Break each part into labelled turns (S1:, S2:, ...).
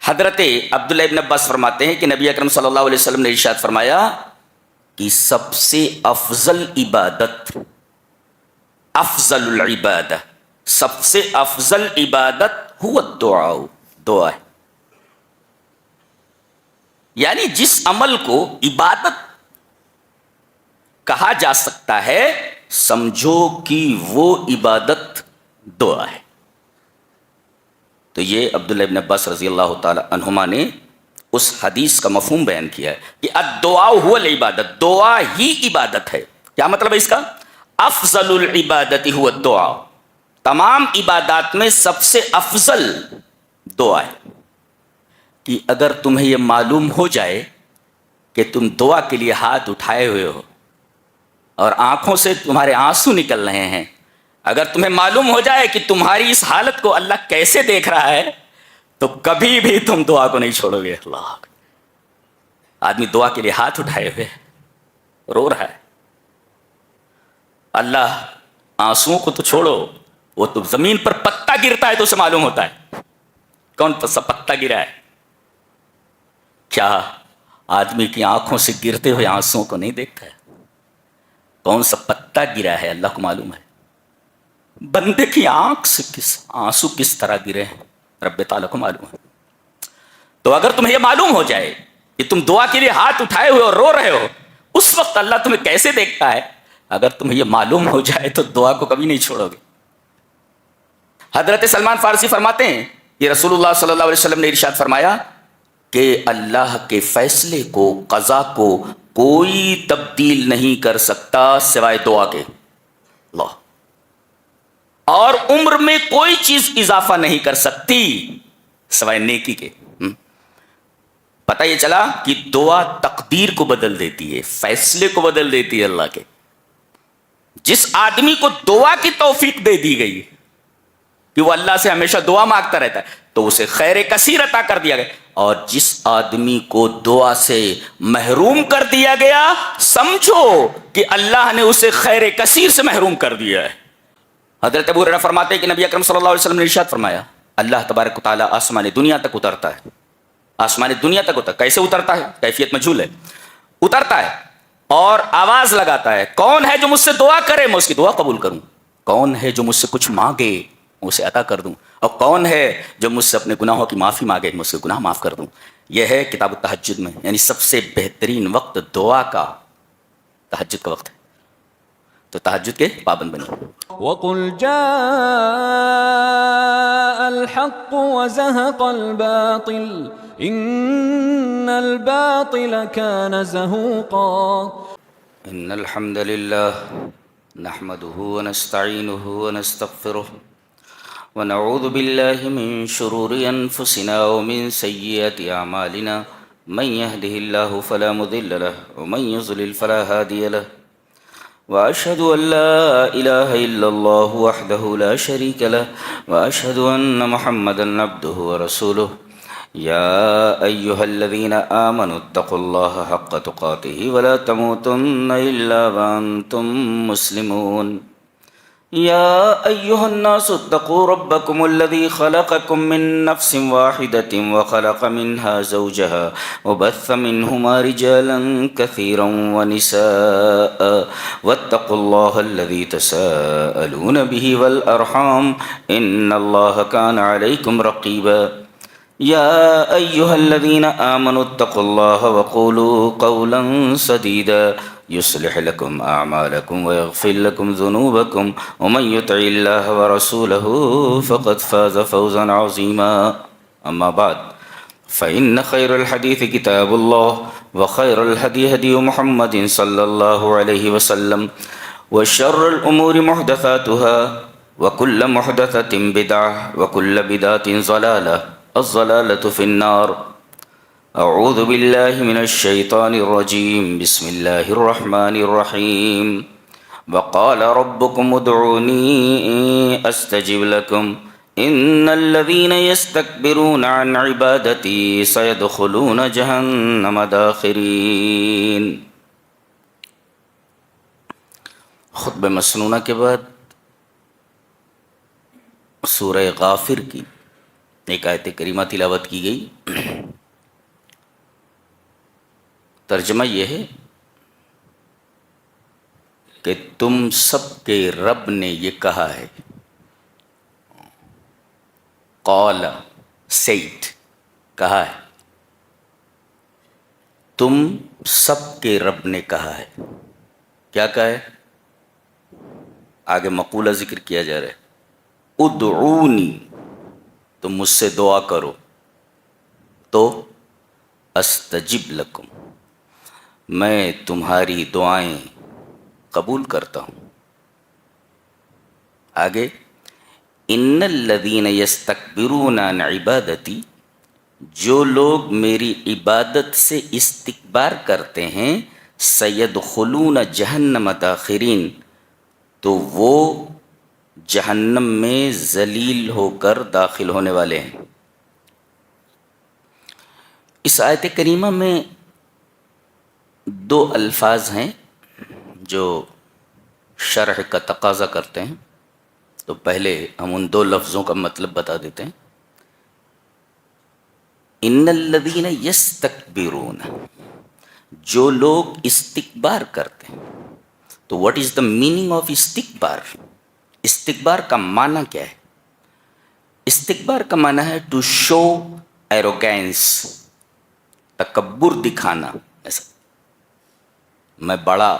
S1: حضرت عبداللہ ابن عباس فرماتے ہیں کہ نبی اکرم صلی اللہ علیہ وسلم نے ارشاد فرمایا کہ سب سے افضل عبادت، افضل العبادہ، سب سے افضل عبادت هو الدعاء، دعا ہے۔ یعنی جس عمل کو عبادت کہا جا سکتا ہے سمجھو کہ وہ عبادت دعا ہے۔ تو یہ عبداللہ ابن عباس رضی اللہ تعالی عنہما نے اس حدیث کا مفہوم بیان کیا ہے کہ الدعاء هو العبادت، دعا ہی عبادت ہے۔ کیا مطلب ہے اس کا؟ افضل العبادت هو الدعاء، تمام عبادات میں سب سے افضل دعا ہے۔ کہ اگر تمہیں یہ معلوم ہو جائے کہ تم دعا کے لیے ہاتھ اٹھائے ہوئے ہو اور آنکھوں سے تمہارے آنسو نکل رہے ہیں، اگر تمہیں معلوم ہو جائے کہ تمہاری اس حالت کو اللہ کیسے دیکھ رہا ہے تو کبھی بھی تم دعا کو نہیں چھوڑو گے۔ اللہ، آدمی دعا کے لیے ہاتھ اٹھائے ہوئے رو رہا ہے، اللہ آنسوؤں کو تو چھوڑو، وہ تو زمین پر پتا گرتا ہے تو اسے معلوم ہوتا ہے کون سا پتا گرا ہے۔ کیا آدمی کی آنکھوں سے گرتے ہوئے آنسوؤں کو نہیں دیکھتا ہے؟ کون سا پتا گرا ہے اللہ کو معلوم ہے۔ بندے کی آنکھ سے آنسو کس طرح گرے ہیں رب تعالیٰ کو معلوم ہے۔ تو اگر تمہیں یہ معلوم ہو جائے کہ تم دعا کے لیے ہاتھ اٹھائے ہوئے اور رو رہے ہو، اس وقت اللہ تمہیں کیسے دیکھتا ہے، اگر تمہیں یہ معلوم ہو جائے تو دعا کو کبھی نہیں چھوڑو گے۔ حضرت سلمان فارسی فرماتے ہیں کہ رسول اللہ صلی اللہ علیہ وسلم نے ارشاد فرمایا کہ اللہ کے فیصلے کو، قضا کو کوئی تبدیل نہیں کر سکتا سوائے دعا کے۔ اللہ، اور عمر میں کوئی چیز اضافہ نہیں کر سکتی سوائے نیکی کے۔ پتہ یہ چلا کہ دعا تقدیر کو بدل دیتی ہے، فیصلے کو بدل دیتی ہے اللہ کے۔ جس آدمی کو دعا کی توفیق دے دی گئی کہ وہ اللہ سے ہمیشہ دعا مانگتا رہتا ہے تو اسے خیر کثیر عطا کر دیا گیا، اور جس آدمی کو دعا سے محروم کر دیا گیا سمجھو کہ اللہ نے اسے خیر کثیر سے محروم کر دیا ہے۔ حضرت ابو ہریرہ فرماتے ہیں کہ نبی اکرم صلی اللہ علیہ وسلم نے ارشاد فرمایا اللہ تبارک و تعالیٰ آسمان دنیا تک اترتا ہے، آسمان دنیا تک اترتا ہے۔ کیسے اترتا ہے؟ کیفیت مجہول ہے۔ اترتا ہے اور آواز لگاتا ہے، کون ہے جو مجھ سے دعا کرے میں اس کی دعا قبول کروں، کون ہے جو مجھ سے کچھ مانگے میں اسے عطا کر دوں، اور کون ہے جو مجھ سے اپنے گناہوں کی معافی مانگے میں اس کے گناہ معاف کر دوں۔ یہ ہے کتاب التہجد میں، یعنی سب سے بہترین وقت دعا کا تہجد کا وقت ہے، تو تہجد کے پابند بنیے۔
S2: وَقُلْ جَاءَ الْحَقُّ وَزَهَقَ الْبَاطِلُ إِنَّ الْبَاطِلَ كَانَ زَهُوقًا۔
S1: إن الحمد لله نحمده ونستعينه ونستغفره ونعوذ بالله من شرور أنفسنا ومن سيئات أعمالنا، من يهده الله فلا مضل له ومن يضلل فلا هادي له، وأشهد أن لا إله إلا الله وحده لا شريك له، وأشهد أن محمدا عبده ورسوله۔ يا أيها الذين آمنوا اتقوا الله حق تقاته ولا تموتن إلا وأنتم مسلمون۔ يا أيها الناس اتقوا ربكم الذي خلقكم من نفس واحدة وخلق منها زوجها وبث منهما رجالا كثيرا ونساء واتقوا الله الذي تساءلون به والأرحام إن الله كان عليكم رقيبا۔ يا أيها الذين آمنوا اتقوا الله وقولوا قولا سديدا يصلح لكم أعمالكم ويغفر لكم ذنوبكم ومن يطع الله ورسوله فقد فاز فوزا عظيما، أما بعد فإن خير الحديث كتاب الله وخير الهدي هدي محمد صلى الله عليه وسلم وشر الأمور محدثاتها وكل محدثة بدعة وكل بدعة ضلالة، الضلالة في النار۔ اعوذ باللہ من الشیطان الرجیم، بسم اللہ الرحمن الرحیم۔ وقال ربکم ادعونی استجب لکم ان الذین یستکبرون عن عبادتی سیدخلون جہنم داخرین۔ خطبہ مسنونہ کے بعد سورہ غافر کی ایک آیت کریمہ تلاوت کی گئی، ترجمہ یہ ہے کہ تم سب کے رب نے یہ کہا ہے، قال سیٹ کہا ہے، تم سب کے رب نے کہا ہے. کیا کہا ہے؟ آگے مقولہ ذکر کیا جا رہا ہے، ادعونی، تم مجھ سے دعا کرو تو استجب لکم، میں تمہاری دعائیں قبول کرتا ہوں. آگے، ان الذین یستکبرون عن عبادتی، جو لوگ میری عبادت سے استکبار کرتے ہیں، سیدخلون جہنم داخرین، تو وہ جہنم میں ذلیل ہو کر داخل ہونے والے ہیں. اس آیت کریمہ میں دو الفاظ ہیں جو شرح کا تقاضا کرتے ہیں، تو پہلے ہم ان دو لفظوں کا مطلب بتا دیتے ہیں. ان الذین یستکبرون، جو لوگ استکبار کرتے ہیں. تو what is the meaning of استکبار؟ استکبار کا معنی کیا ہے؟ استکبار کا معنی ہے ٹو شو ایروگینس، تکبر دکھانا. ایسا میں بڑا،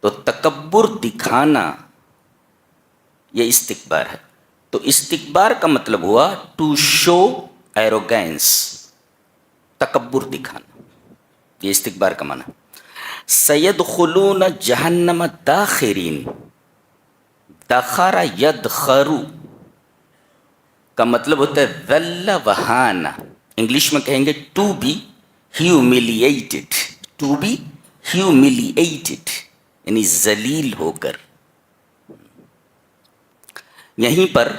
S1: تو تکبر دکھانا یہ استکبار ہے. تو استکبار کا مطلب ہوا ٹو شو ایروگینس، تکبر دکھانا، یہ استکبار کا معنی. سیدخلون جہنم داخرین، دخر یدخر کا مطلب ہوتا ہے ذل وہانا، انگلش میں کہیں گے to be humiliated, to be humiliated یعنی ذلیل ہو کر. یہیں پر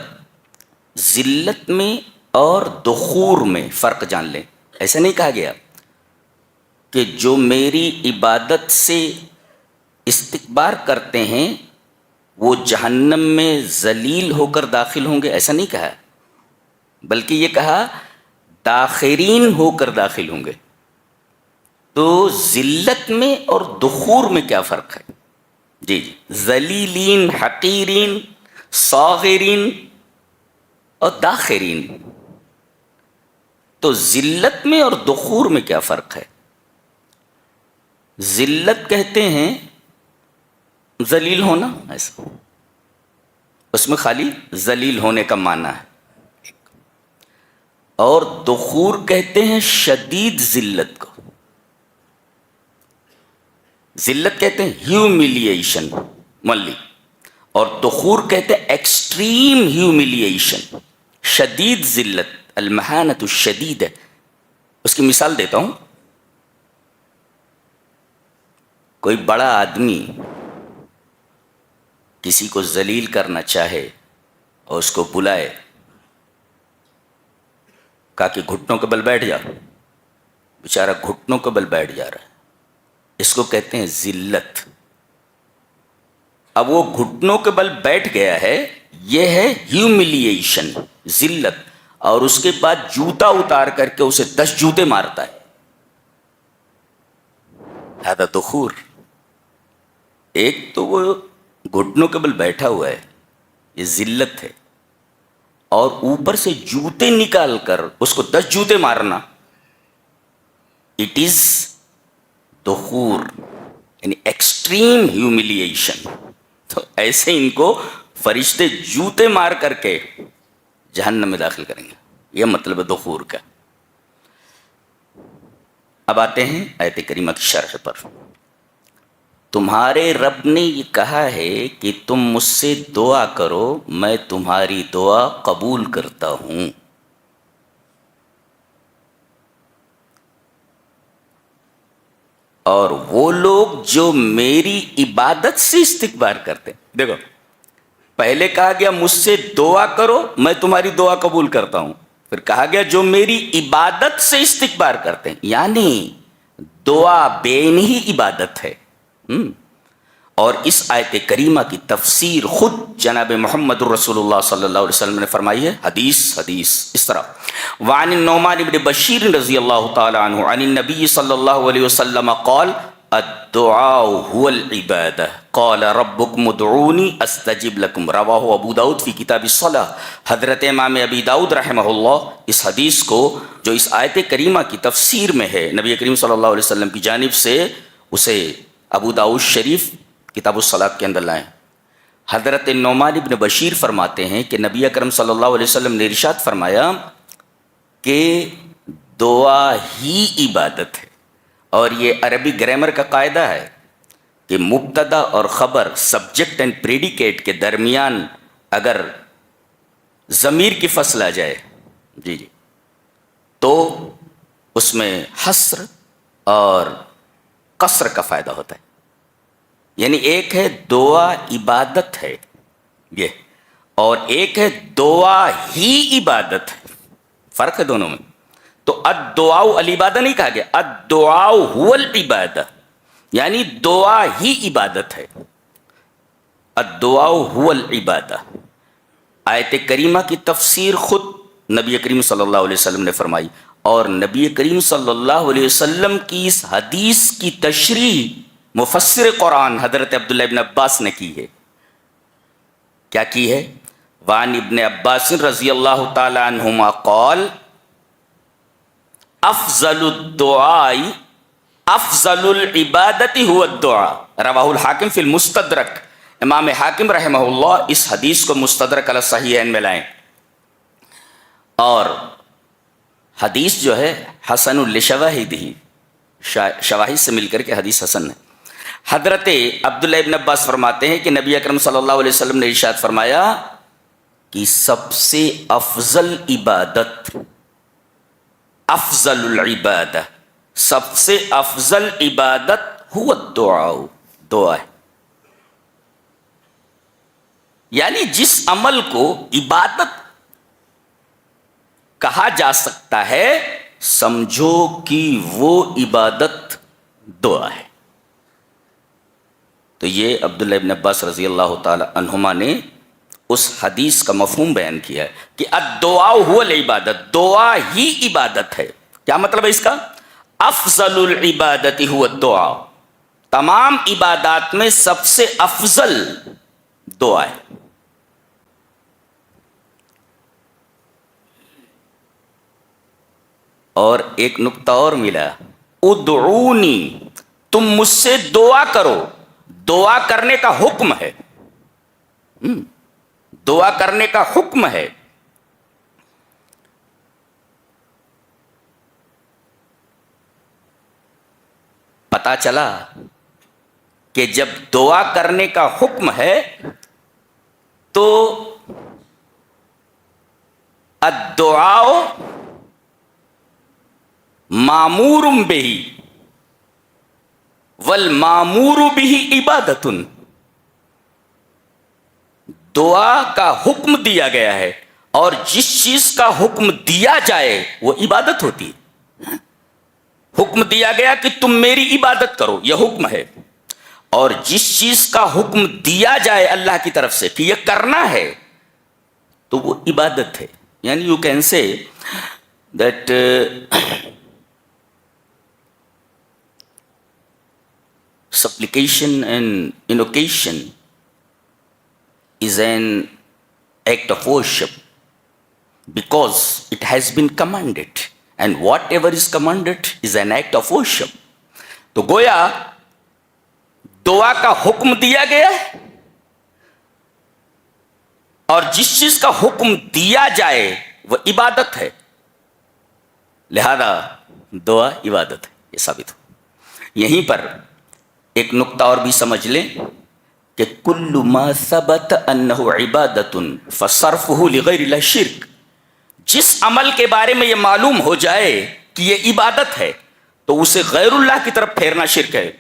S1: ذلت میں اور دخور میں فرق جان لیں. ایسا نہیں کہا گیا کہ جو میری عبادت سے استکبار کرتے ہیں وہ جہنم میں ذلیل ہو کر داخل ہوں گے، ایسا نہیں کہا، بلکہ یہ کہا داخرین ہو کر داخل ہوں گے. تو ذلت میں اور دخور میں کیا فرق ہے؟ جی ذلیلین، حقیرین، صاغرین اور داخرین. تو ذلت میں اور دخور میں کیا فرق ہے؟ ذلت کہتے ہیں ذلیل ہونا، ایسا اس میں خالی ذلیل ہونے کا معنی ہے. اور دخور کہتے ہیں شدید ذلت کو. ذلت کہتے ہیں ہیوملیشن ملی، اور دخور کہتے ہیں ایکسٹریم ہیوملیشن، شدید ذلت، المہانۃ الشدیدہ. اس کی مثال دیتا ہوں. کوئی بڑا آدمی کسی کو ذلیل کرنا چاہے اور اس کو بلائے، کہا کہ گھٹنوں کے بل بیٹھ جا، بیچارہ گھٹنوں کے بل بیٹھ جا رہا ہے، اس کو کہتے ہیں ذلت. اب وہ گھٹنوں کے بل بیٹھ گیا ہے، یہ ہے ہیوملیشن، ذلت. اور اس کے بعد جوتا اتار کر کے اسے 10 جوتے مارتا ہے، ہذا دخور. ایک تو وہ گھٹنوں کے بل بیٹھا ہوا ہے، یہ ذلت ہے، اور اوپر سے جوتے نکال کر اس کو 10 جوتے مارنا، اٹ از دخور یعنی ایکسٹریم ہیوملیشن. تو ایسے ان کو فرشتے جوتے مار کر کے جہنم میں داخل کریں گے، یہ مطلب ہے دخور کا. اب آتے ہیں آیت کریمہ کی شرح پر. تمہارے رب نے یہ کہا ہے کہ تم مجھ سے دعا کرو، میں تمہاری دعا قبول کرتا ہوں. اور وہ لوگ جو میری عبادت سے استکبار کرتے ہیں، دیکھو پہلے کہا گیا مجھ سے دعا کرو میں تمہاری دعا قبول کرتا ہوں، پھر کہا گیا جو میری عبادت سے استکبار کرتے ہیں، یعنی دعا بے ہی عبادت ہے. اور اس آیت کریمہ کی تفسیر خود جناب محمد الرسول اللہ صلی اللہ علیہ وسلم نے فرمائی ہے. حدیث اس طرح وعن النعمان بن بشیر رضی اللہ تعالی عنہ عن النبی صلی اللہ علیہ وسلم قال الدعاء هو العبادہ قال ربکم ادعونی استجب لکم رواہ ابو داؤد فی کتاب الصلاۃ. حضرت امام ابی داؤد رحمہ اللہ اس حدیث کو جو اس آیت کریمہ کی تفسیر میں ہے نبی کریم صلی اللہ علیہ وسلم کی جانب سے اسے ابو داؤد شریف کتاب الصلاۃ کے اندر لائیں. حضرت نعمان بن بشیر فرماتے ہیں کہ نبی اکرم صلی اللہ علیہ وسلم نے ارشاد فرمایا کہ دعا ہی عبادت ہے. اور یہ عربی گرامر کا قاعدہ ہے کہ مبتدا اور خبر سبجیکٹ اینڈ پریڈیکیٹ کے درمیان اگر ضمیر کی فصل آ جائے تو اس میں حصر اور قصر کا فائدہ ہوتا ہے. یعنی ایک ہے دعا عبادت ہے یہ، اور ایک ہے دعا ہی عبادت ہے. فرق ہے دونوں میں. تو الدعاء العبادہ نہیں کہا گیا، الدعاء هو العبادہ، یعنی دعا ہی عبادت ہے. الدعاء هو العبادہ. آیت کریمہ کی تفسیر خود نبی کریم صلی اللہ علیہ وسلم نے فرمائی، اور نبی کریم صلی اللہ علیہ وسلم کی اس حدیث کی تشریح مفسر قرآن حضرت عبداللہ ابن عباس نے کی ہے. کیا کی ہے؟ وعن ابن عباس رضی اللہ تعالی عنہما قال افضل الدعاء افضل العبادت هو الدعاء رواہ الحاکم فی المستدرک. امام حاکم رحمہ اللہ اس حدیث کو مستدرک علی الصحیحین میں لائیں، اور حدیث جو ہے حسن لشواہدہ، شواہد سے مل کر کے حدیث حسن ہے. حضرت عبداللہ ابن عباس فرماتے ہیں کہ نبی اکرم صلی اللہ علیہ وسلم نے ارشاد فرمایا کہ سب سے افضل عبادت، افضل العبادہ، سب سے افضل عبادت هو الدعاء، دعا ہے. یعنی جس عمل کو عبادت کہا جا سکتا ہے سمجھو کہ وہ عبادت دعا ہے. تو یہ عبداللہ ابن عباس رضی اللہ تعالی عنہما نے اس حدیث کا مفہوم بیان کیا ہے کہ الدعاء هو العبادت، دعا ہی عبادت ہے. کیا مطلب ہے اس کا؟ افضل العبادت هو الدعاء، تمام عبادات میں سب سے افضل دعا ہے. اور ایک نقطہ اور ملا، ادعونی، تم مجھ سے دعا کرو. دعا کرنے کا حکم ہے، دعا کرنے کا حکم ہے. پتا چلا کہ جب دعا کرنے کا حکم ہے تو الدعاء مامور بہ والمامور بہ عبادت. دعا کا حکم دیا گیا ہے، اور جس چیز کا حکم دیا جائے وہ عبادت ہوتی ہے. حکم دیا گیا کہ تم میری عبادت کرو، یہ حکم ہے. اور جس چیز کا حکم دیا جائے اللہ کی طرف سے کہ یہ کرنا ہے تو وہ عبادت ہے. یعنی you can say that supplication and invocation is an act of worship because it has been commanded, and whatever is commanded is an act of worship. تو گویا دعا کا حکم دیا گیا ہے، اور جس چیز کا حکم دیا جائے وہ عبادت ہے، لہذا دعا عبادت ہے. یہ ثابت ہو. یہیں پر ایک نقطہ اور بھی سمجھ لیں کہ کل ما ثبت انہ عبادت فصرفہ لغیر اللہ شرک. جس عمل کے بارے میں یہ معلوم ہو جائے کہ یہ عبادت ہے تو اسے غیر اللہ کی طرف پھیرنا شرک ہے.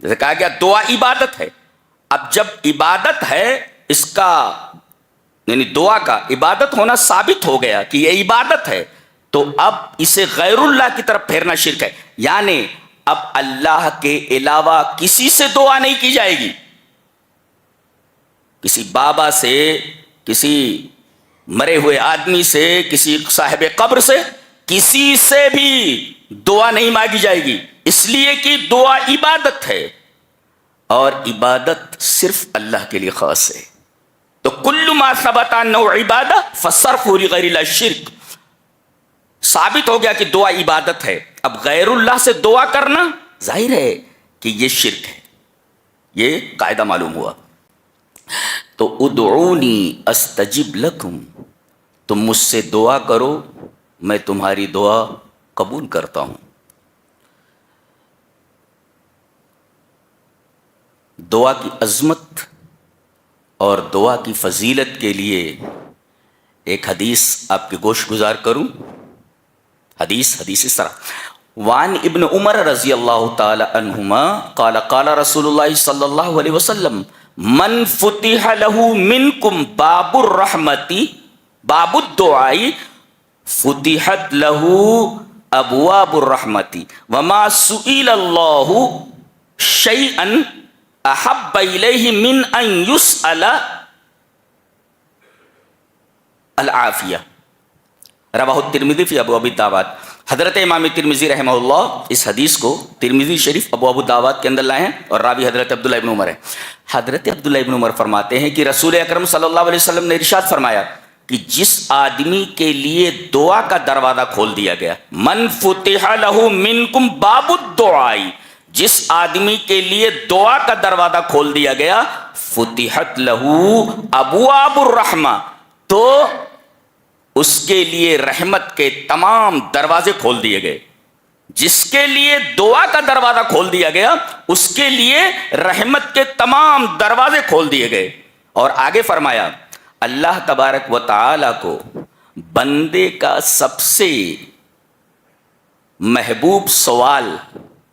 S1: جیسے کہا گیا دعا عبادت ہے. اب جب عبادت ہے، اس کا یعنی دعا کا عبادت ہونا ثابت ہو گیا کہ یہ عبادت ہے، تو اب اسے غیر اللہ کی طرف پھیرنا شرک ہے. یعنی اب اللہ کے علاوہ کسی سے دعا نہیں کی جائے گی، کسی بابا سے، کسی مرے ہوئے آدمی سے، کسی صاحب قبر سے، کسی سے بھی دعا نہیں مانگی جائے گی، اس لیے کہ دعا عبادت ہے اور عبادت صرف اللہ کے لیے خاص ہے۔ تو کل ما ثبت انہ عبادہ فصرف لغیر اللہ شرک، ثابت ہو گیا کہ دعا عبادت ہے، اب غیر اللہ سے دعا کرنا ظاہر ہے کہ یہ شرک ہے، یہ قاعدہ معلوم ہوا۔ تو ادعونی استجب لکم، تم مجھ سے دعا کرو میں تمہاری دعا قبول کرتا ہوں۔ دعا کی عظمت اور دعا کی فضیلت کے لیے ایک حدیث آپ کی گوش گزار کروں۔ حدیث اس طرح، وعن ابن عمر رضی اللہ تعالی عنہما قال قال رسول اللہ صلی اللہ علیہ وسلم من فتح له منکم باب الرحمتی باب الدعائی فتحت له ابواب الرحمتی وما سئل اللہ شیئا احب الیہ من ان یسأل العافیہ، رواہ الترمذی فی ابواب الدعوات۔ حضرت امام ترمذی رحمہ اللہ اس حدیث کو ترمذی شریف ابواب الدعوات کے اندر لائے ہیں اور راوی حضرت عبداللہ ابن عمر ہے۔ حضرت عبداللہ ابن عمر فرماتے ہیں کہ رسول اکرم صلی اللہ علیہ وسلم نے ارشاد فرمایا کہ جس آدمی کے لیے دعا کا دروازہ کھول دیا گیا، من فتح لہ منکم باب الدعائی، جس آدمی کے لیے دعا کا دروازہ کھول دیا گیا، فتحت لہ ابواب الرحمہ، تو اس کے لیے رحمت کے تمام دروازے کھول دیے گئے۔ جس کے لیے دعا کا دروازہ کھول دیا گیا اس کے لیے رحمت کے تمام دروازے کھول دیے گئے۔ اور آگے فرمایا اللہ تبارک و تعالی کو بندے کا سب سے محبوب سوال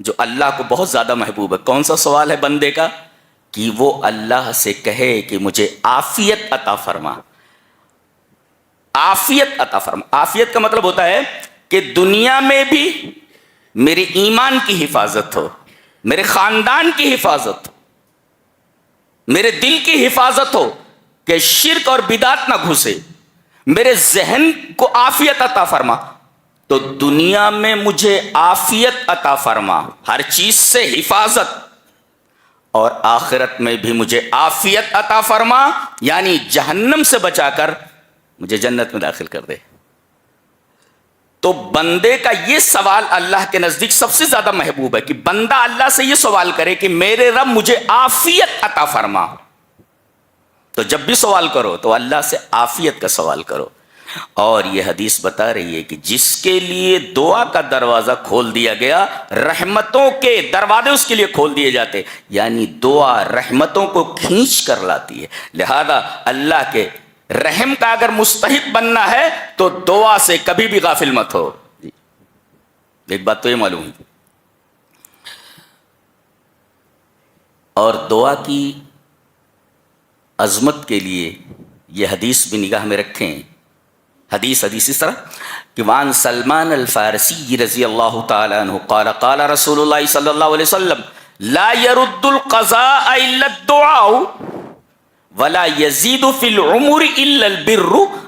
S1: جو اللہ کو بہت زیادہ محبوب ہے، کون سا سوال ہے بندے کا؟ کہ وہ اللہ سے کہے کہ مجھے عافیت عطا فرما، عافیت عطا فرما۔ عافیت کا مطلب ہوتا ہے کہ دنیا میں بھی میرے ایمان کی حفاظت ہو، میرے خاندان کی حفاظت ہو، میرے دل کی حفاظت ہو کہ شرک اور بدعت نہ گھسے، میرے ذہن کو عافیت عطا فرما۔ تو دنیا میں مجھے عافیت عطا فرما، ہر چیز سے حفاظت، اور آخرت میں بھی مجھے عافیت عطا فرما، یعنی جہنم سے بچا کر مجھے جنت میں داخل کر دے۔ تو بندے کا یہ سوال اللہ کے نزدیک سب سے زیادہ محبوب ہے کہ بندہ اللہ سے یہ سوال کرے کہ میرے رب مجھے عافیت عطا فرما۔ تو جب بھی سوال کرو تو اللہ سے عافیت کا سوال کرو۔ اور یہ حدیث بتا رہی ہے کہ جس کے لیے دعا کا دروازہ کھول دیا گیا، رحمتوں کے دروازے اس کے لیے کھول دیے جاتے، یعنی دعا رحمتوں کو کھینچ کر لاتی ہے۔ لہذا اللہ کے رحم کا اگر مستحق بننا ہے تو دعا سے کبھی بھی غافل مت ہو۔ ایک بات تو یہ معلوم ہے۔ اور دعا کی عظمت کے لیے یہ حدیث بھی نگاہ میں رکھیں۔ حدیث اس طرح کہ وعن سلمان الفارسی رضی اللہ تعالی عنہ قال قال رسول اللہ صلی اللہ علیہ وسلم لا يرد القضاء الا الدعاء ولا يزيد في العمر الا البر،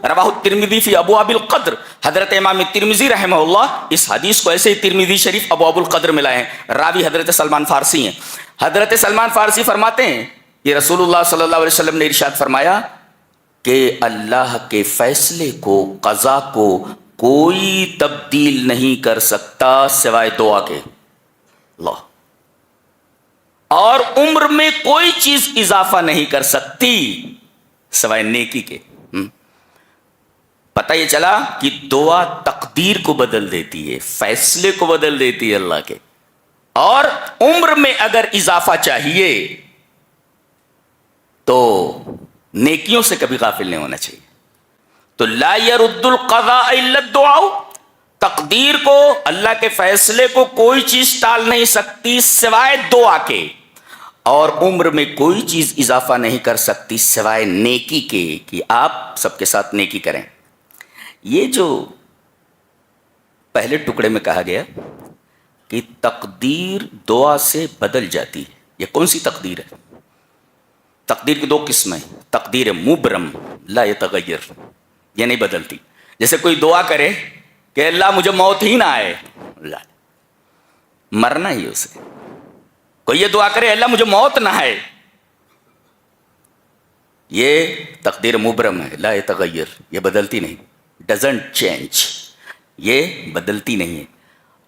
S1: رواہ الترمذی فی ابواب القدر۔ حضرت امام ترمذی رحمہ اللہ اس حدیث کو ایسے ہی ترمذی شریف ابواب القدر میں لائے ہیں، راوی حضرت سلمان فارسی ہیں۔ حضرت سلمان فارسی فرماتے ہیں یہ رسول اللہ صلی اللہ علیہ وسلم نے ارشاد فرمایا کہ اللہ کے فیصلے کو، قضا کو کوئی تبدیل نہیں کر سکتا سوائے دعا کے، اللہ، اور عمر میں کوئی چیز اضافہ نہیں کر سکتی سوائے نیکی کے۔ پتہ یہ چلا کہ دعا تقدیر کو بدل دیتی ہے، فیصلے کو بدل دیتی ہے اللہ کے، اور عمر میں اگر اضافہ چاہیے تو نیکیوں سے کبھی غافل نہیں ہونا چاہیے۔ تو لا يرد القضاء الا الدعاء، تقدیر کو، اللہ کے فیصلے کو کوئی چیز ٹال نہیں سکتی سوائے دعا کے، اور عمر میں کوئی چیز اضافہ نہیں کر سکتی سوائے نیکی کے کہ آپ سب کے ساتھ نیکی کریں۔ یہ جو پہلے ٹکڑے میں کہا گیا کہ تقدیر دعا سے بدل جاتی ہے. یہ کون سی تقدیر ہے؟ تقدیر کی دو قسمیں، تقدیر مبرم لا یتغیر، یہ نہیں بدلتی. جیسے کوئی دعا کرے کہ اللہ مجھے موت ہی نہ آئے، مرنا ہی اسے. کوئی یہ دعا کرے اللہ مجھے موت نہ آئے، یہ تقدیر مبرم ہے، لا یتغیر، یہ بدلتی نہیں، ڈزنٹ چینج، یہ بدلتی نہیں ہے.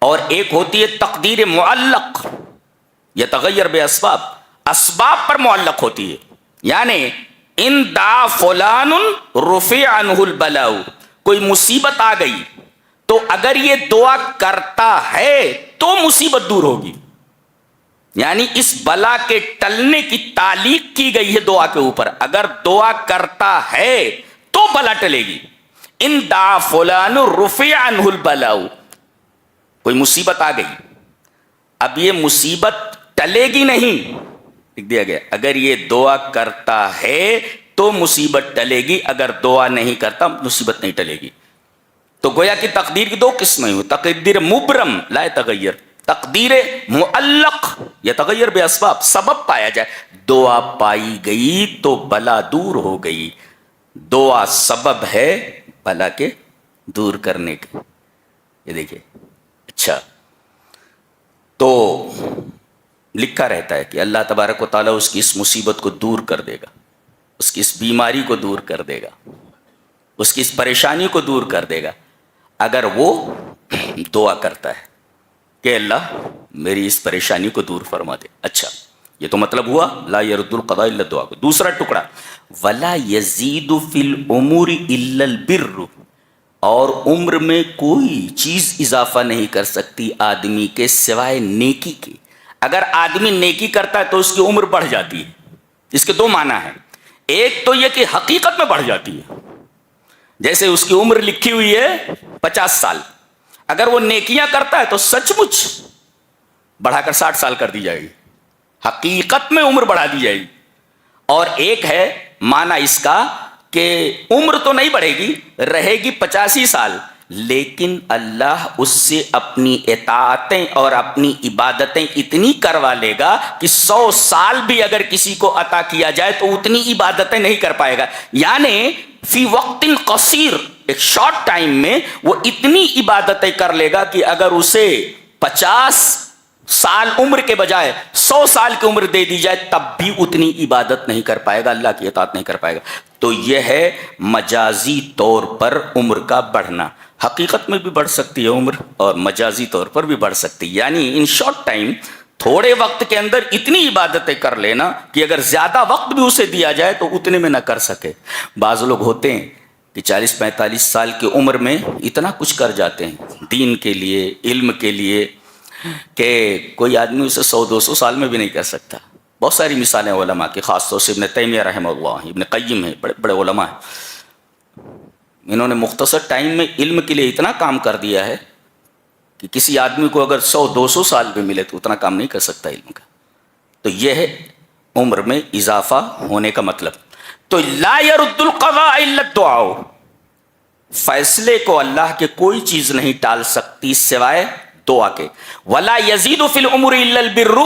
S1: اور ایک ہوتی ہے تقدیر معلق، یتغیر بے اسباب، اسباب پر معلق ہوتی ہے. یعنی ان دعا فلان رفع عنہ البلاء، کوئی مصیبت آ گئی تو اگر یہ دعا کرتا ہے تو مصیبت دور ہوگی. یعنی اس بلا کے ٹلنے کی تعلیق کی گئی ہے دعا کے اوپر، اگر دعا کرتا ہے تو بلا ٹلے گی. ان دعا فلان رفع عنہ البلاء، کوئی مصیبت آ گئی، اب یہ مصیبت ٹلے گی نہیں، لکھ دیا گیا اگر یہ دعا کرتا ہے تو مصیبت ٹلے گی، اگر دعا نہیں کرتا مصیبت نہیں ٹلے گی. تو گویا کہ تقدیر کی دو قسمیں ہوئی، تقدیر مبرم لا یتغیر، تقدیر معلق یتغیر بے اسباب، سبب پایا جائے. دعا پائی گئی تو بلا دور ہو گئی. دعا سبب ہے بلا کے دور کرنے کے. یہ دیکھیے. اچھا، تو لکھا رہتا ہے کہ اللہ تبارک و تعالیٰ اس کی اس مصیبت کو دور کر دے گا، اس کی اس بیماری کو دور کر دے گا، اس کی اس پریشانی کو دور کر دے گا اگر وہ دعا کرتا ہے کہ اللہ میری اس پریشانی کو دور فرما دے. اچھا، یہ تو مطلب ہوا لا يرد القضاء الا الدعاء. دوسرا ٹکڑا ولا يزيد في الامور الا البر، اور عمر میں کوئی چیز اضافہ نہیں کر سکتی آدمی کے سوائے نیکی کے. اگر آدمی نیکی کرتا ہے تو اس کی عمر بڑھ جاتی ہے. اس کے دو معنی ہیں، ایک تو یہ کہ حقیقت میں بڑھ جاتی ہے، جیسے اس کی عمر لکھی ہوئی ہے 50 سال، اگر وہ نیکیاں کرتا ہے تو سچ مچ بڑھا کر 60 سال کر دی جائے گی، حقیقت میں عمر بڑھا دی جائے گی. اور ایک ہے معنی اس کا کہ عمر تو نہیں بڑھے گی، رہے گی 85 سال، لیکن اللہ اس سے اپنی اطاعتیں اور اپنی عبادتیں اتنی کروا لے گا کہ 100 سال بھی اگر کسی کو عطا کیا جائے تو اتنی عبادتیں نہیں کر پائے گا. یعنی فی وقت قصیر، ایک شارٹ ٹائم میں وہ اتنی عبادتیں کر لے گا کہ اگر اسے 50 سال عمر کے بجائے 100 سال کی عمر دے دی جائے تب بھی اتنی عبادت نہیں کر پائے گا، اللہ کی اطاعت نہیں کر پائے گا. تو یہ ہے مجازی طور پر عمر کا بڑھنا. حقیقت میں بھی بڑھ سکتی ہے عمر اور مجازی طور پر بھی بڑھ سکتی ہے. یعنی ان شارٹ ٹائم، تھوڑے وقت کے اندر اتنی عبادتیں کر لینا کہ اگر زیادہ وقت بھی اسے دیا جائے تو اتنے میں نہ کر سکے. بعض لوگ ہوتے ہیں کہ 40-45 سال کی عمر میں اتنا کچھ کر جاتے ہیں دین کے لیے، علم کے لیے، کہ کوئی آدمی اسے 100-200 سال میں بھی نہیں کر سکتا. بہت ساری مثالیں علماء کی، خاص طور سے ابن تیمیہ رحمہ اللہ، ابن قیم ہیں، بڑے بڑے علماء ہیں. انہوں نے مختصر ٹائم میں علم کے لیے اتنا کام کر دیا ہے کہ کسی آدمی کو اگر 100-200 سال بھی ملے تو اتنا کام نہیں کر سکتا علم کا. تو یہ ہے عمر میں اضافہ ہونے کا مطلب. تو لا يرد القضاء الا الدعاء، فیصلے کو اللہ کے کوئی چیز نہیں ٹال سکتی سوائے دعا کے. ولا يزيد في الامور الا البر،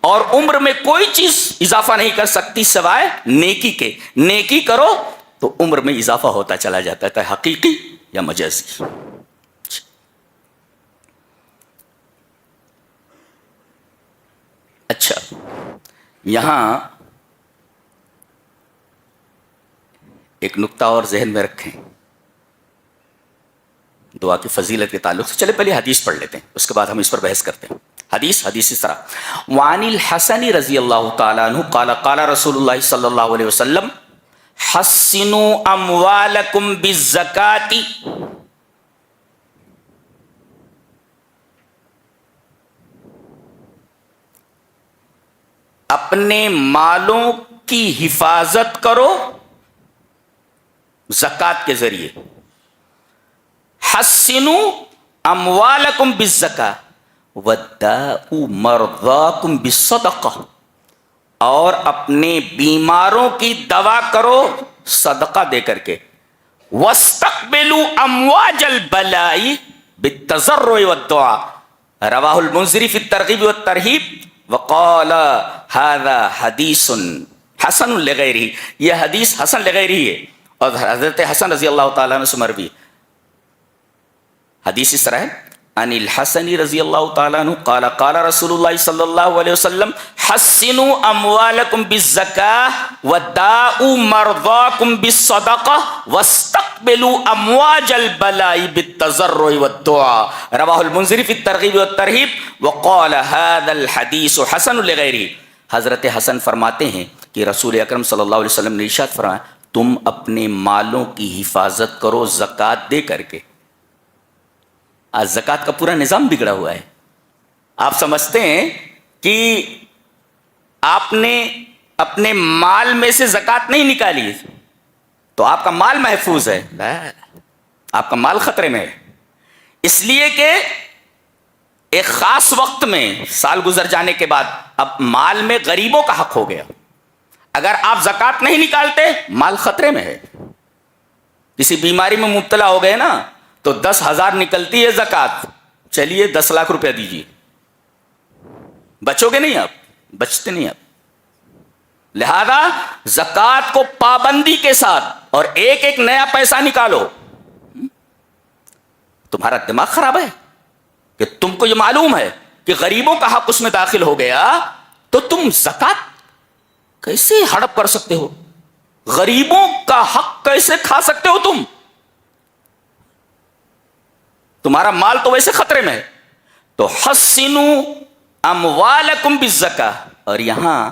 S1: اور عمر میں کوئی چیز اضافہ نہیں کر سکتی سوائے نیکی کے. نیکی کرو تو عمر میں اضافہ ہوتا چلا جاتا ہے، حقیقی یا مجازی. اچھا، یہاں ایک نقطہ اور ذہن میں رکھیں دعا کی فضیلت کے تعلق سے. چلے پہلے حدیث پڑھ لیتے ہیں، اس کے بعد ہم اس پر بحث کرتے ہیں. حدیث اس طرح، وعن الحسن رضی اللہ تعالیٰ عنہ قال قال رسول اللہ صلی اللہ علیہ وسلم حسنوا اموالکم بالزکاۃ، اپنے مالوں کی حفاظت کرو زکوٰۃ کے ذریعے. حسنوا اموالکم بالزکاۃ وداؤوا مرضاکم بالصدقہ، اور اپنے بیماروں کی دوا کرو صدقہ دے کر کے. واستقبلوا امواج البلاء بالتضرع والدعاء، رواہ المنذری فی الترغیب والترہیب وقال هذا حدیث حسن لغیرہ، یہ حدیث حسن لغیرہ ہے، اور حضرت حسن رضی اللہ تعالیٰ عنہ سے مروی حدیث اس طرح ہے، عن الحسن رضی اللہ تعالیٰ عنہ قال قال رسول اللہ صلی اللہ علیہ وسلم حسنوا اموالکم بالزکاة وداؤوا مرضاکم بالصدقہ واستقبلوا امواج البلاء بالتضرع والدعاء، رواہ المنذری فی الترغیب والترہیب وقال هذا الحدیث حسن لغیرہ۔ حضرت حسن فرماتے ہیں کہ رسول اکرم صلی اللہ علیہ وسلم نے ارشاد فرمایا تم اپنے مالوں کی حفاظت کرو زکوٰۃ دے کر کے۔ آج زکوٰۃ کا پورا نظام بگڑا ہوا ہے۔ آپ سمجھتے ہیں کہ آپ نے اپنے مال میں سے زکوٰۃ نہیں نکالی تو آپ کا مال محفوظ ہے، آپ کا مال خطرے میں ہے، اس لیے کہ ایک خاص وقت میں سال گزر جانے کے بعد اب مال میں غریبوں کا حق ہو گیا۔ اگر آپ زکوٰۃ نہیں نکالتے مال خطرے میں ہے۔ کسی بیماری میں مبتلا ہو گئے نا تو 10,000 نکلتی ہے زکوٰۃ، چلیے 10 لاکھ روپیہ دیجیے، بچو گے نہیں آپ، بچتے نہیں آپ۔ لہذا زکوٰۃ کو پابندی کے ساتھ اور ایک ایک نیا پیسہ نکالو۔ تمہارا دماغ خراب ہے کہ تم کو یہ معلوم ہے کہ غریبوں کا حق اس میں داخل ہو گیا تو تم زکوٰۃ کیسے ہڑپ کر سکتے ہو؟ غریبوں کا حق کیسے کھا سکتے ہو تم؟ تمہارا مال تو ویسے خطرے میں ہے۔ تو حسنوا اموالکم بالزکاۃ، اور یہاں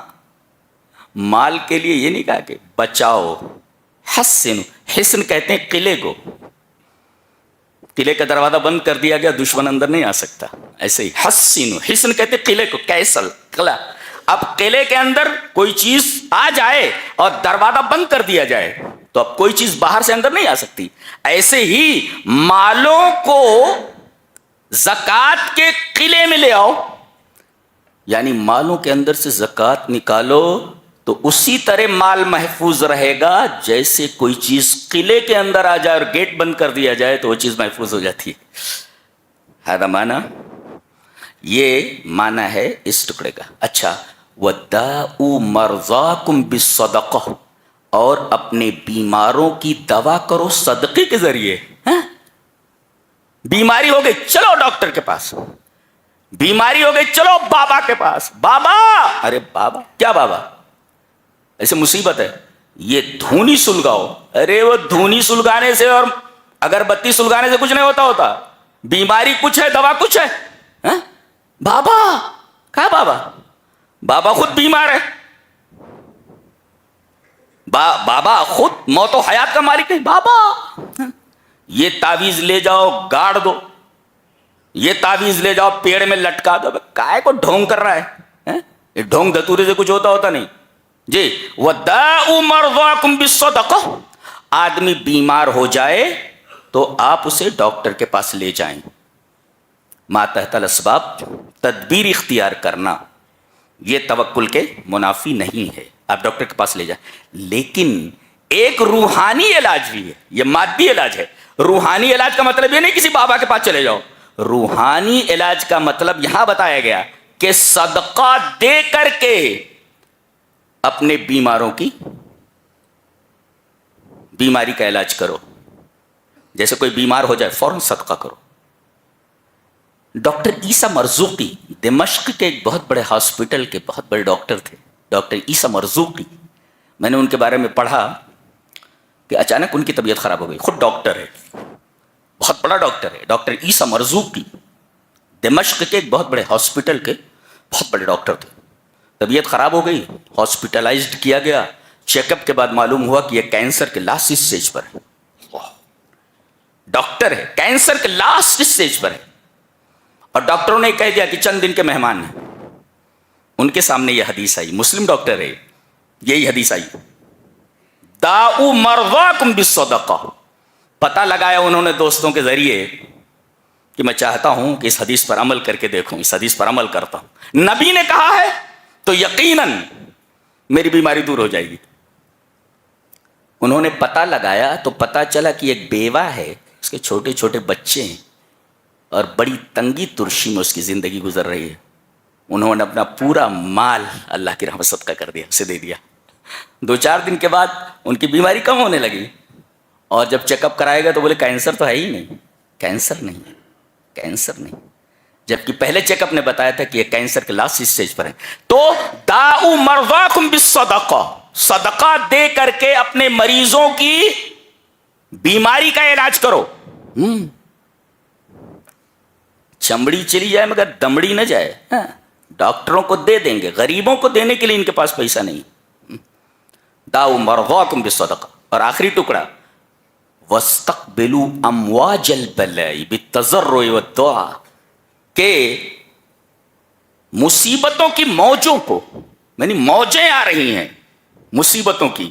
S1: مال کے لیے یہ نہیں کہا کہ بچاؤ، حسن، حسن کہتے ہیں قلعے کو، قلعے کا دروازہ بند کر دیا گیا دشمن اندر نہیں آ سکتا، ایسے ہی حسن، حسن کہتے ہیں قلعے کو، کیسل، قلعہ۔ اب قلعے کے اندر کوئی چیز آ جائے اور دروازہ بند کر دیا جائے تو اب کوئی چیز باہر سے اندر نہیں آ سکتی۔ ایسے ہی مالوں کو زکوٰۃ کے قلعے میں لے آؤ، یعنی مالوں کے اندر سے زکوٰۃ نکالو تو اسی طرح مال محفوظ رہے گا جیسے کوئی چیز قلعے کے اندر آ جائے اور گیٹ بند کر دیا جائے تو وہ چیز محفوظ ہو جاتی ہے۔ ہذا معنی، یہ معنی ہے اس ٹکڑے کا۔ اچھا، وَدَاءُوا مَرْضَاكُمْ بِالصَّدَقَةِ، اور اپنے بیماروں کی دوا کرو صدقے کے ذریعے۔ بیماری ہو گئی چلو ڈاکٹر کے پاس، بیماری ہو گئی چلو بابا کے پاس، بابا، ارے بابا کیا بابا، ایسے مصیبت ہے، یہ دھونی سلگاؤ، ارے وہ دھونی سلگانے سے اور اگربتی سلگانے سے کچھ نہیں ہوتا، بیماری کچھ ہے دوا کچھ ہے۔ بابا کیا بابا، بابا خود بیمار ہے، بابا خود موت و حیات کا مالک ہے، بابا یہ تعویذ لے جاؤ گاڑ دو، یہ تعویذ لے جاؤ پیڑ میں لٹکا دو، کائے کو ڈھونگ کر رہا ہے، یہ ڈھونگ دھتورے سے کچھ ہوتا نہیں جی۔ وَدَاءُوا مَرْضَاكُمْ بِالصَّدَقَةِ، آدمی بیمار ہو جائے تو آپ اسے ڈاکٹر کے پاس لے جائیں، ما تحت الاسباب، تدبیر اختیار کرنا یہ توکل کے منافی نہیں ہے، آپ ڈاکٹر کے پاس لے جائیں۔ لیکن ایک روحانی علاج بھی ہے، یہ مادی علاج ہے، روحانی علاج کا مطلب یہ نہیں کسی بابا کے پاس چلے جاؤ، روحانی علاج کا مطلب یہاں بتایا گیا کہ صدقہ دے کر کے اپنے بیماروں کی بیماری کا علاج کرو۔ جیسے کوئی بیمار ہو جائے فوراً صدقہ کرو۔ ڈاکٹر عیسیٰ مرزوقی دمشق کے ایک بہت بڑے ہاسپٹل کے بہت بڑے ڈاکٹر تھے، ڈاکٹر عیسیٰ مرزوقی۔ میں نے ان کے بارے میں پڑھا کہ اچانک ان کی طبیعت خراب ہو گئی، خود ڈاکٹر ہے، بہت بڑا ڈاکٹر ہے، ڈاکٹر عیسیٰ مرزوقی، دمشق کے ایک بہت بڑے ہاسپٹل کے بہت بڑے ڈاکٹر تھے۔ طبیعت خراب ہو گئی، ہاسپٹلائزڈ کیا گیا، چیک اپ کے بعد معلوم ہوا کہ یہ کینسر کے لاسٹ اسٹیج پر ہے۔ ڈاکٹر ہے، کینسر کے لاسٹ اسٹیج پر ہے، اور ڈاکٹروں نے کہہ دیا کہ چند دن کے مہمان ہیں۔ ان کے سامنے یہ حدیث آئی، مسلم ڈاکٹر ہے، یہی حدیث آئی، داؤ مرضاکم بالصدقہ۔ پتہ لگایا انہوں نے دوستوں کے ذریعے کہ میں چاہتا ہوں کہ اس حدیث پر عمل کر کے دیکھوں، اس حدیث پر عمل کرتا ہوں، نبی نے کہا ہے تو یقیناً میری بیماری دور ہو جائے گی۔ انہوں نے پتہ لگایا تو پتہ چلا کہ ایک بیوہ ہے، اس کے چھوٹے چھوٹے بچے ہیں، اور بڑی تنگی ترشی میں اس کی زندگی گزر رہی ہے. انہوں نے اپنا پورا مال اللہ کی رحمت صدقہ کر دیا, اسے دے دیا. 2-4 دن کے بعد ان کی بیماری کم ہونے لگی, اور جب چیک اپ کرائے گا تو بولے کینسر تو ہے ہی نہیں, کینسر نہیں, کینسر نہیں. جبکہ پہلے چیک اپ نے بتایا تھا کہ یہ کینسر کے لاسٹ اسٹیج پر ہے. تو داؤ مرضاکم بالصدقہ, صدقہ دے کر کے اپنے مریضوں کی بیماری کا علاج کرو. چمڑی چلی جائے مگر دمڑی نہ جائے. ڈاکٹروں کو دے دیں گے, غریبوں کو دینے کے لیے ان کے پاس پیسہ نہیں. داؤ مرضاکم بالصدقہ. اور آخری ٹکڑا, واستقبلوا امواج البلاء بالتضرع والدعاء, کہ مصیبتوں کی موجوں کو, یعنی موجیں آ رہی ہیں مصیبتوں کی,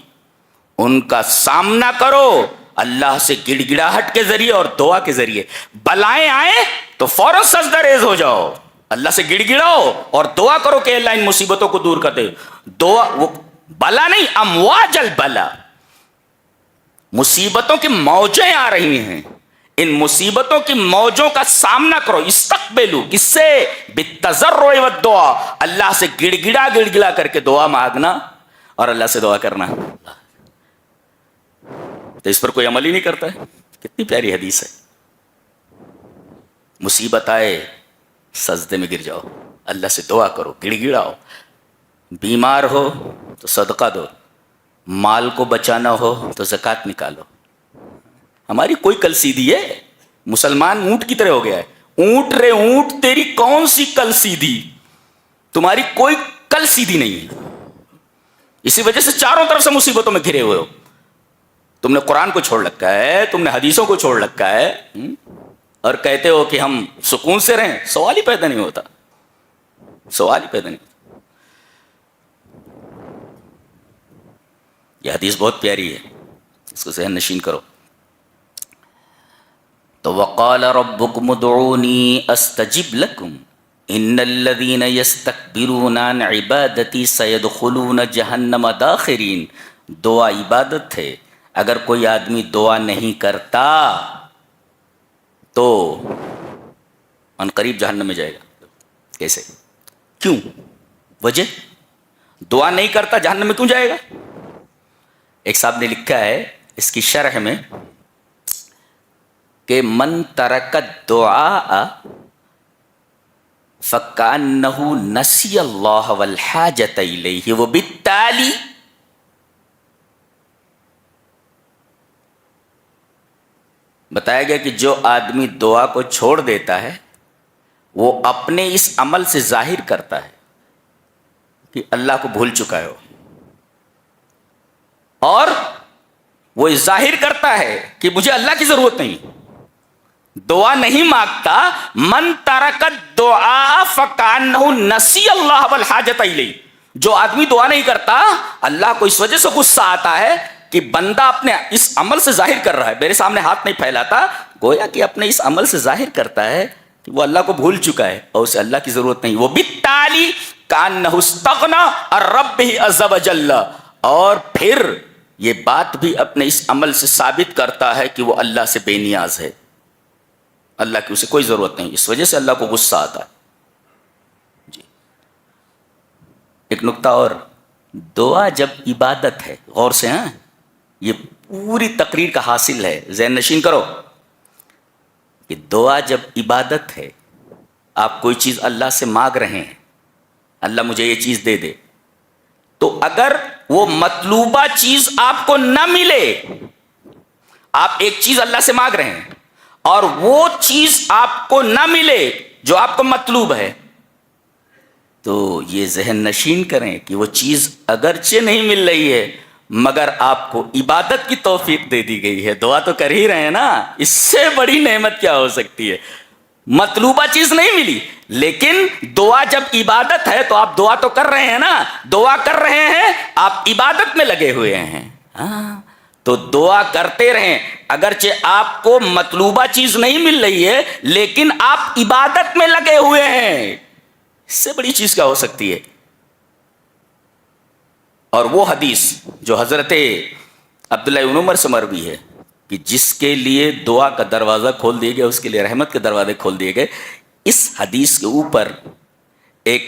S1: ان کا سامنا کرو اللہ سے گڑ گڑاہٹ کے ذریعے اور دعا کے ذریعے. بلائیں آئیں تو فوراً سجدہ ریز ہو جاؤ, اللہ سے گڑ گڑاؤ اور دعا کرو کہ اللہ ان مصیبتوں کو دور کر دے. دعا, وہ بلا نہیں, امواج البلا, مصیبتوں کی موجیں آ رہی ہیں, ان مصیبتوں کی موجوں کا سامنا کرو. استقبلوا, کس سے؟ بالتضرع والدعاء, اللہ سے گڑ گڑا کر کے دعا مانگنا اور اللہ سے دعا کرنا. تو اس پر کوئی عمل ہی نہیں کرتا ہے. کتنی پیاری حدیث ہے. مصیبت آئے سجدے میں گر جاؤ, اللہ سے دعا کرو, گڑ گڑاؤ. بیمار ہو تو صدقہ دو, مال کو بچانا ہو تو زکوٰۃ نکالو. ہماری کوئی کل سیدھی ہے؟ مسلمان اونٹ کی طرح ہو گیا ہے. اونٹ رے اونٹ, تیری کون سی کل سیدھی؟ تمہاری کوئی کل سیدھی نہیں ہے. اسی وجہ سے چاروں طرف سے مصیبتوں میں گھرے ہوئے ہو. تم نے قرآن کو چھوڑ رکھا ہے, تم نے حدیثوں کو چھوڑ رکھا ہے, اور کہتے ہو کہ ہم سکون سے رہیں. سوال ہی پیدا نہیں ہوتا, سوال ہی پیدا نہیں ہوتا. یہ حدیث بہت پیاری ہے, اس کو ذہن نشین کرو. تو وقال ربکم ادعونی استجب لکم ان الذین یستکبرون عن عبادتی سیدخلون جہنم داخرین. دعا عبادت ہے. اگر کوئی آدمی دعا نہیں کرتا تو ان قریب جہنم میں جائے گا. کیسے؟ کیوں؟ وجہ, دعا نہیں کرتا جہنم میں کیوں جائے گا؟ ایک صاحب نے لکھا ہے اس کی شرح میں کہ من ترک الدعاء فکأنہ نسی اللہ والحاجۃ الیہ وبالتالی بتایا گیا کہ جو آدمی دعا کو چھوڑ دیتا ہے وہ اپنے اس عمل سے ظاہر کرتا ہے کہ اللہ کو بھول چکا ہے, اور وہ ظاہر کرتا ہے کہ مجھے اللہ کی ضرورت نہیں, دعا نہیں مانگتا. من ترک الدعاء فکأنہ نسی اللہ والحاجۃ الیہ. جو آدمی دعا نہیں کرتا, اللہ کو اس وجہ سے غصہ آتا ہے کہ بندہ اپنے اس عمل سے ظاہر کر رہا ہے, میرے سامنے ہاتھ نہیں پھیلاتا, گویا کہ اپنے اس عمل سے ظاہر کرتا ہے کہ وہ اللہ کو بھول چکا ہے اور اسے اللہ کی ضرورت نہیں. وہ بالتالی کأنہ استغنی عن ربہ عز وجل, اور پھر یہ بات بھی اپنے اس عمل سے ثابت کرتا ہے کہ وہ اللہ سے بے نیاز ہے, اللہ کی اسے کوئی ضرورت نہیں. اس وجہ سے اللہ کو غصہ آتا ہے. جی ایک نکتہ اور, دعا جب عبادت ہے, غور سے, ہاں یہ پوری تقریر کا حاصل ہے, ذہن نشین کرو کہ دعا جب عبادت ہے, آپ کوئی چیز اللہ سے مانگ رہے ہیں, اللہ مجھے یہ چیز دے دے, تو اگر وہ مطلوبہ چیز آپ کو نہ ملے, آپ ایک چیز اللہ سے مانگ رہے ہیں اور وہ چیز آپ کو نہ ملے جو آپ کو مطلوب ہے, تو یہ ذہن نشین کریں کہ وہ چیز اگرچہ نہیں مل رہی ہے مگر آپ کو عبادت کی توفیق دے دی گئی ہے. دعا تو کر ہی رہے ہیں نا, اس سے بڑی نعمت کیا ہو سکتی ہے؟ مطلوبہ چیز نہیں ملی لیکن دعا جب عبادت ہے تو آپ دعا تو کر رہے ہیں نا, دعا کر رہے ہیں, آپ عبادت میں لگے ہوئے ہیں. ہاں تو دعا کرتے رہیں, اگرچہ آپ کو مطلوبہ چیز نہیں مل رہی ہے لیکن آپ عبادت میں لگے ہوئے ہیں. اس سے بڑی چیز کیا ہو سکتی ہے؟ اور وہ حدیث جو حضرت عبداللہ بن عمر سے مروی ہے کہ جس کے لیے دعا کا دروازہ کھول دیا گیا اس کے لیے رحمت کے دروازے کھول دیے گئے. اس حدیث کے اوپر ایک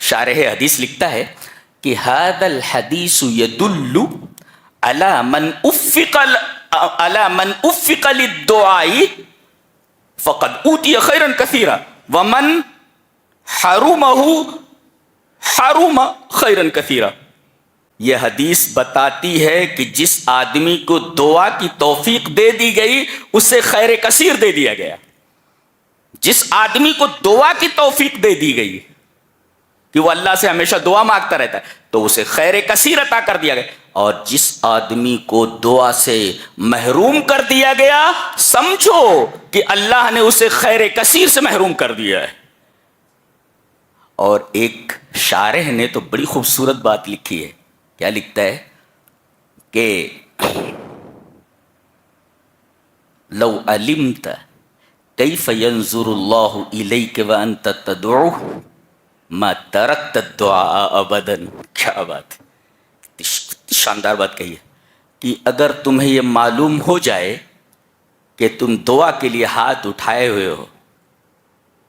S1: شارح حدیث لکھتا ہے کہ هذا الحدیث يدل على من افق للدعاء فقد اوتی خیرا کثیرا ومن حرمه حرم خیرا کثیرا. یہ حدیث بتاتی ہے کہ جس آدمی کو دعا کی توفیق دے دی گئی اسے خیر کثیر دے دیا گیا. جس آدمی کو دعا کی توفیق دے دی گئی کہ وہ اللہ سے ہمیشہ دعا مانگتا رہتا ہے تو اسے خیر کثیر عطا کر دیا گیا. اور جس آدمی کو دعا سے محروم کر دیا گیا سمجھو کہ اللہ نے اسے خیر کثیر سے محروم کر دیا ہے. اور ایک شارح نے تو بڑی خوبصورت بات لکھی ہے. کیا لکھتا ہے کہ لو علمت کیف ینظر اللہ الیک وانت تدعوہ ما ترکت الدعاء ابدا. کیا بات ہے، شاندار بات کہی ہے کہ اگر تمہیں یہ معلوم ہو جائے کہ تم دعا کے لیے ہاتھ اٹھائے ہوئے ہو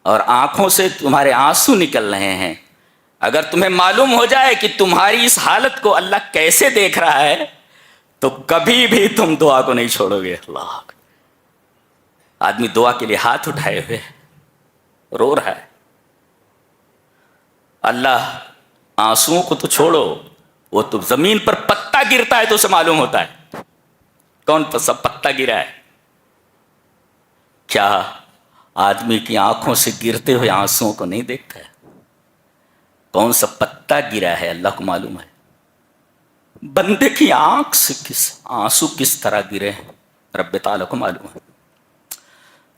S1: اور آنکھوں سے تمہارے آنسو نکل رہے ہیں، اگر تمہیں معلوم ہو جائے کہ تمہاری اس حالت کو اللہ کیسے دیکھ رہا ہے تو کبھی بھی تم دعا کو نہیں چھوڑو گے. اللہ، آدمی دعا کے لیے ہاتھ اٹھائے ہوئے رو رہا ہے. اللہ آنسوؤں کو تو چھوڑو، وہ تو زمین پر پتا گرتا ہے تو اسے معلوم ہوتا ہے کون سا پتا گرا ہے. کیا آدمی کی آنکھوں سے گرتے ہوئے آنسوؤں کو نہیں دیکھتا ہے؟ کون سا پتا گرا ہے اللہ کو معلوم ہے. بندے کی آنکھ سے آنسو کس طرح گرے ہیں رب تعالیٰ کو معلوم ہے.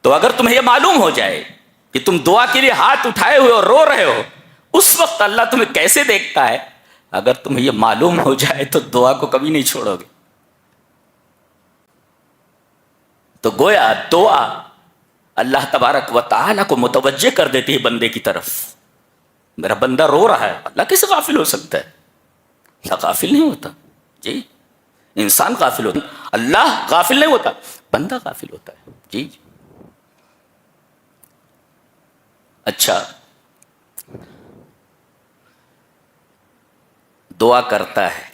S1: تو اگر تمہیں یہ معلوم ہو جائے کہ تم دعا کے لیے ہاتھ اٹھائے ہوئے اور رو رہے ہو، اس وقت اللہ تمہیں کیسے دیکھتا ہے، اگر تمہیں یہ معلوم ہو جائے تو دعا کو کبھی نہیں چھوڑو گے. تو گویا دعا اللہ تبارک و تعالیٰ کو متوجہ کر دیتی ہے بندے کی طرف. میرا بندہ رو رہا ہے، اللہ کیسے غافل ہو سکتا ہے؟ اللہ غافل نہیں ہوتا. جی، انسان غافل ہوتا، اللہ غافل نہیں ہوتا، بندہ غافل ہوتا ہے. جی. اچھا، دعا کرتا ہے،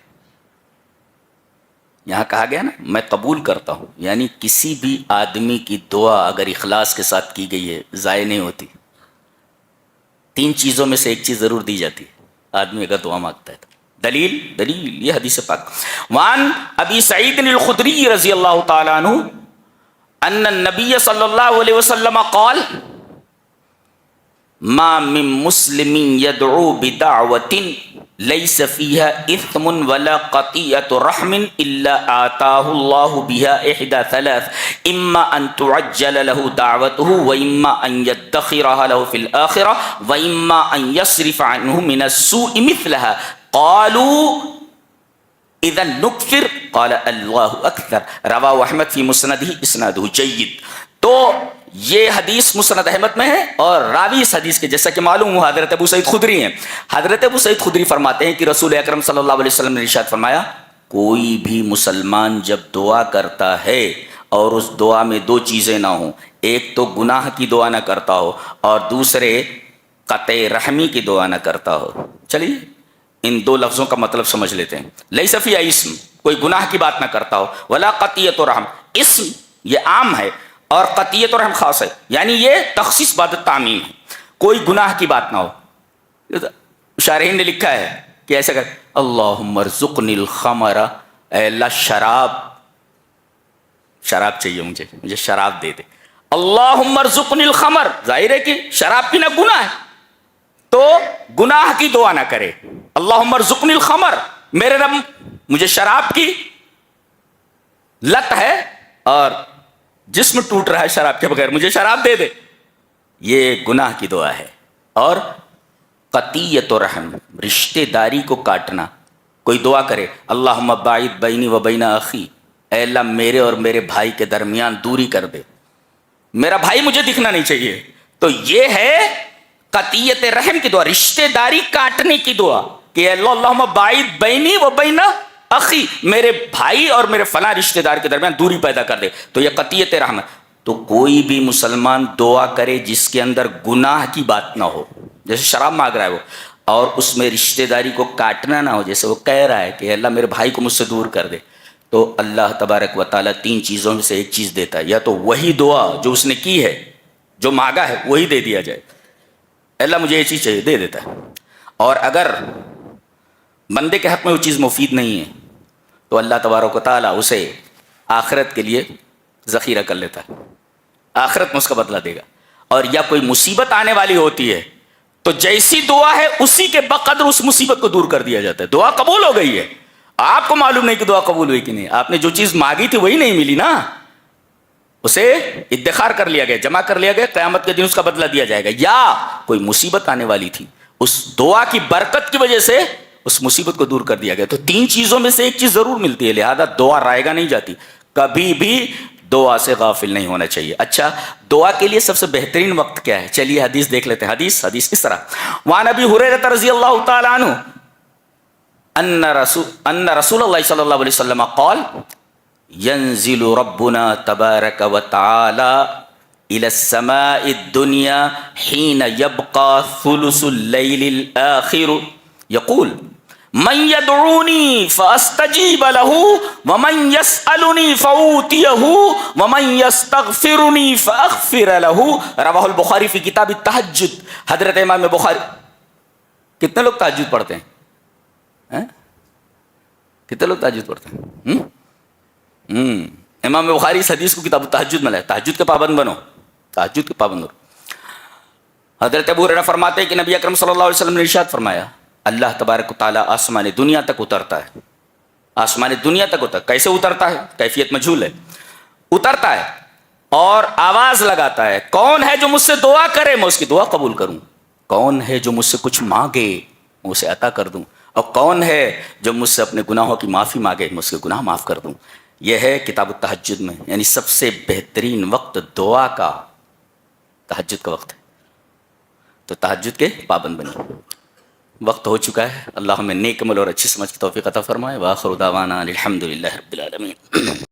S1: یہاں کہا گیا نا میں قبول کرتا ہوں، یعنی کسی بھی آدمی کی دعا اگر اخلاص کے ساتھ کی گئی ہے ضائع نہیں ہوتی. 3 چیزوں میں سے ایک چیز ضرور دی جاتی ہے آدمی اگر دعا مانگتا ہے. دلیل یہ حدیث پاک. وان ابی سعید الخدری رضی اللہ تعالی عنہ ان النبی صلی اللہ علیہ وسلم قال ما من مسلم يدعو بدعوة ليس فيها اثم ولا قطيعة رحم الا آتاه الله بها احدى ثلاث اما ان تعجل له دعوته واما ان يدخرها له في الآخرة واما ان يصرف عنه من السوء مثلها. قالوا اذا نكفر قال الله اكثر. رواه احمد في مسنده اسناده جيد. تو یہ حدیث مسند احمد میں ہے اور راوی اس حدیث کے جیسا کہ معلوم ہوا حضرت ابو سعید خدری ہیں. حضرت ابو سعید خدری فرماتے ہیں کہ رسول اکرم صلی اللہ علیہ وسلم نے ارشاد فرمایا کوئی بھی مسلمان جب دعا کرتا ہے اور اس دعا میں 2 چیزیں نہ ہوں، ایک تو گناہ کی دعا نہ کرتا ہو اور دوسرے قطع رحمی کی دعا نہ کرتا ہو. چلیے ان 2 لفظوں کا مطلب سمجھ لیتے ہیں. لیس فی اسم، کوئی گناہ کی بات نہ کرتا ہو، ولا قطیعۃ رحم، اسم یہ عام ہے اور قطیعت اور رحم خاص ہے، یعنی یہ تخصیص بعد تعمیم ہے. کوئی گناہ کی بات نہ ہو. شارحین نے لکھا ہے کہ ایسا کر اللہم ارزقنی الخمر، اے اللہ شراب چاہیے مجھے شراب دے دے. اللہم ارزقنی الخمر، ظاہر ہے کہ شراب پینا گناہ ہے تو گناہ کی دعا نہ کرے. اللہم ارزقنی الخمر، میرے رب مجھے شراب کی لت ہے اور جسم ٹوٹ رہا ہے شراب کے بغیر، مجھے شراب دے دے. یہ گناہ کی دعا ہے. اور قطیعت و رحم، رشتے داری کو کاٹنا. کوئی دعا کرے اللہم باعد بینی و بین اخی، اے اللہ میرے اور میرے بھائی کے درمیان دوری کر دے، میرا بھائی مجھے دکھنا نہیں چاہیے. تو یہ ہے قطیعت رحم کی دعا، رشتے داری کاٹنے کی دعا کہ اللہ اللہم باعد بینی و بین اخی، میرے بھائی اور میرے فلاں رشتہ دار کے درمیان دوری پیدا کر دے، تو یہ قطعیت رحم ہے۔ تو کوئی بھی مسلمان دعا کرے جس کے اندر گناہ کی بات نہ ہو، جیسے شراب مانگ رہا ہے وہ، اور اس میں رشتہ داری کو کاٹنا نہ ہو، جیسے وہ کہہ رہا ہے کہ اللہ میرے بھائی کو مجھ سے دور کر دے، تو اللہ تبارک و تعالیٰ 3 چیزوں میں سے ایک چیز دیتا ہے، یا تو وہی دعا جو اس نے کی ہے، جو مانگا ہے وہی دے دیا جائے، اللہ مجھے یہ چیز چاہیے، دے دیتا ہے۔ اور اگر بندے کے حق میں وہ چیز مفید نہیں ہے تو اللہ تبارک و تعالیٰ اسے آخرت کے لیے ذخیرہ کر لیتا ہے، آخرت میں اس کا بدلہ دے گا۔ اور یا کوئی مصیبت آنے والی ہوتی ہے تو جیسی دعا ہے اسی کے بقدر اس مصیبت کو دور کر دیا جاتا ہے، دعا قبول ہو گئی ہے، آپ کو معلوم نہیں کہ دعا قبول ہوئی کہ نہیں، آپ نے جو چیز مانگی تھی وہی نہیں ملی نا، اسے ادخار کر لیا گیا، جمع کر لیا گیا، قیامت کے دن اس کا بدلہ دیا جائے گا۔ یا کوئی مصیبت آنے والی تھی، اس دعا کی برکت کی وجہ سے اس مصیبت کو دور کر دیا گیا۔ تو 3 چیزوں میں سے ایک چیز ضرور ملتی ہے، لہذا دعا رائے گا نہیں جاتی، کبھی بھی دعا سے غافل نہیں ہونا چاہیے۔ اچھا، دعا کے لیے سب سے بہترین وقت کیا ہے؟ چلیے حدیث دیکھ لیتے ہیں۔ حدیث اس طرح، وعن ابی ہریرہ رضی اللہ تعالی عنہ ان رسول اللہ صلی اللہ علیہ وسلم قال ينزل ربنا تبارك وتعالى إلى السماء الدنيا حين يبقى ثلث الليل الآخر يقول من يدعوني فأستجيب له ومن يسألني فأوتيه ومن يستغفرني فأغفر له، رواہ البخاری فی کتاب التہجد۔ حضرت امام بخاری، کتنے لوگ تہجد پڑھتے ہیں؟ کتنے لوگ تہجد پڑھتے ہیں؟ امام بخاری اس حدیث کو کتاب التہجد میں لائے، تہجد کے پابند بنو، تہجد کے پابند بنو۔ حضرت ابو ہریرہ فرماتے ہیں کہ نبی اکرم صلی اللہ علیہ وسلم نے ارشاد فرمایا، اللہ تبارک و تعالیٰ آسمان دنیا تک اترتا ہے، آسمان دنیا تک اترتا ہے۔ کیسے اترتا ہے؟ کیفیت مجہول ہے، اترتا ہے اور آواز لگاتا ہے، کون ہے جو مجھ سے دعا کرے میں اس کی دعا قبول کروں، کون ہے جو مجھ سے کچھ مانگے میں اسے عطا کر دوں، اور کون ہے جو مجھ سے اپنے گناہوں کی معافی مانگے میں اس کے گناہ معاف کر دوں۔ یہ ہے کتاب التہجد میں، یعنی سب سے بہترین وقت دعا کا تہجد کا وقت ہے، تو تہجد کے پابند بنی۔ وقت ہو چکا ہے، اللہ ہمیں نیک عمل اور اچھی سمجھ کی توفیق عطا فرمائے۔ وآخر دعوانا الحمد للہ رب العالمین۔